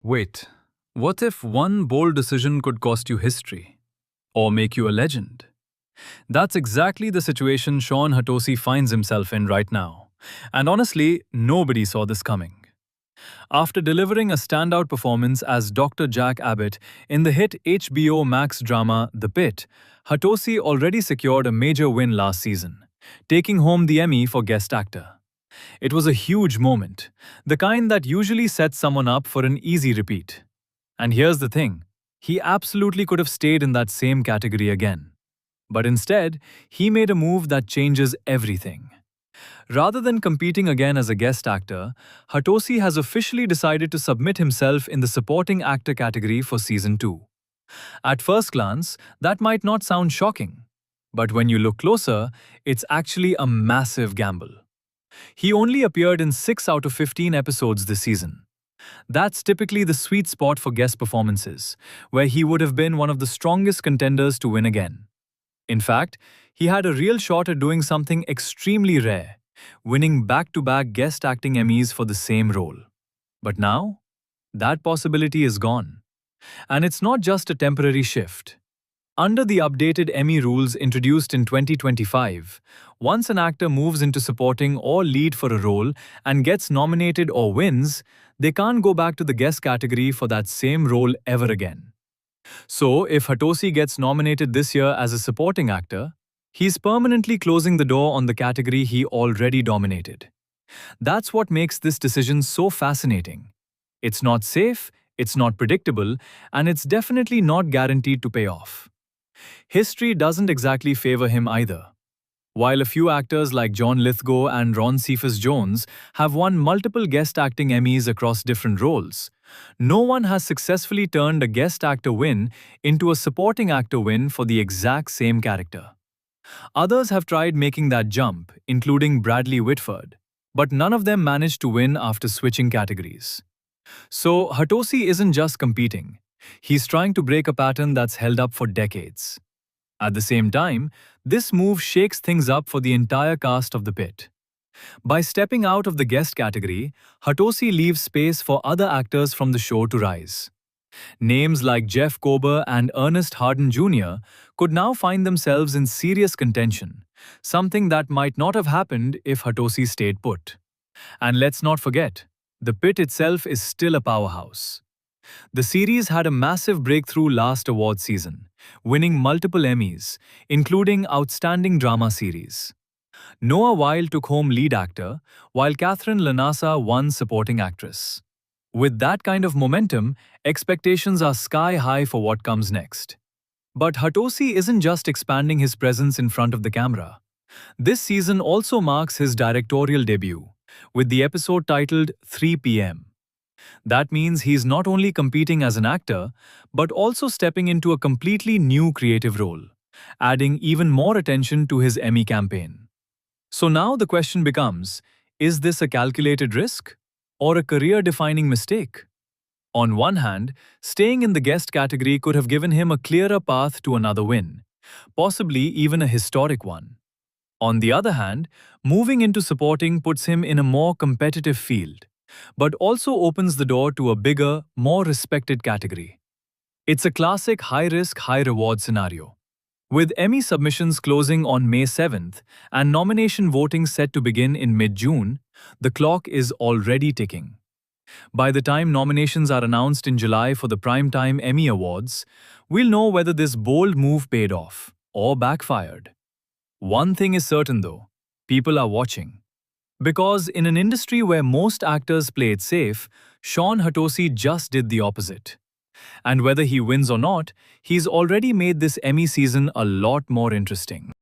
Wait, what if one bold decision could cost you history? Or make you a legend? That's exactly the situation Shawn Hatosy finds himself in right now. And honestly, nobody saw this coming. After delivering a standout performance as Dr. Jack Abbott in the hit HBO Max drama The Pitt, Hatosy already secured a major win last season, taking home the Emmy for Guest Actor. It was a huge moment, the kind that usually sets someone up for an easy repeat. And here's the thing, he absolutely could have stayed in that same category again. But instead, he made a move that changes everything. Rather than competing again as a guest actor, Hatosy has officially decided to submit himself in the supporting actor category for season 2. At first glance, that might not sound shocking. But when you look closer, it's actually a massive gamble. He only appeared in 6 out of 15 episodes this season. That's typically the sweet spot for guest performances, where he would have been one of the strongest contenders to win again. In fact, he had a real shot at doing something extremely rare, winning back-to-back guest acting Emmys for the same role. But now, that possibility is gone. And it's not just a temporary shift. Under the updated Emmy rules introduced in 2025, once an actor moves into supporting or lead for a role and gets nominated or wins, they can't go back to the guest category for that same role ever again. So, if Hatosy gets nominated this year as a supporting actor, he's permanently closing the door on the category he already dominated. That's what makes this decision so fascinating. It's not safe, it's not predictable, and it's definitely not guaranteed to pay off. History doesn't exactly favor him either. While a few actors like John Lithgow and Ron Cephas-Jones have won multiple guest acting Emmys across different roles, no one has successfully turned a guest actor win into a supporting actor win for the exact same character. Others have tried making that jump, including Bradley Whitford, but none of them managed to win after switching categories. So Hatosy isn't just competing. He's trying to break a pattern that's held up for decades. At the same time, this move shakes things up for the entire cast of The Pitt. By stepping out of the guest category, Hatosy leaves space for other actors from the show to rise. Names like Jeff Kober and Ernest Harden Jr. could now find themselves in serious contention, something that might not have happened if Hatosy stayed put. And let's not forget, The Pitt itself is still a powerhouse. The series had a massive breakthrough last award season, winning multiple Emmys, including Outstanding Drama Series. Noah Weil took home lead actor, while Catherine Lanasa won supporting actress. With that kind of momentum, expectations are sky high for what comes next. But Hatosy isn't just expanding his presence in front of the camera. This season also marks his directorial debut, with the episode titled 3 p.m. That means he's not only competing as an actor, but also stepping into a completely new creative role, adding even more attention to his Emmy campaign. So now the question becomes, is this a calculated risk or a career-defining mistake? On one hand, staying in the guest category could have given him a clearer path to another win, possibly even a historic one. On the other hand, moving into supporting puts him in a more competitive field, but also opens the door to a bigger, more respected category. It's a classic high-risk, high-reward scenario. With Emmy submissions closing on May 7th and nomination voting set to begin in mid-June, the clock is already ticking. By the time nominations are announced in July for the Primetime Emmy Awards, we'll know whether this bold move paid off or backfired. One thing is certain though, people are watching. Because in an industry where most actors play it safe, Shawn Hatosy just did the opposite. And whether he wins or not, he's already made this Emmy season a lot more interesting.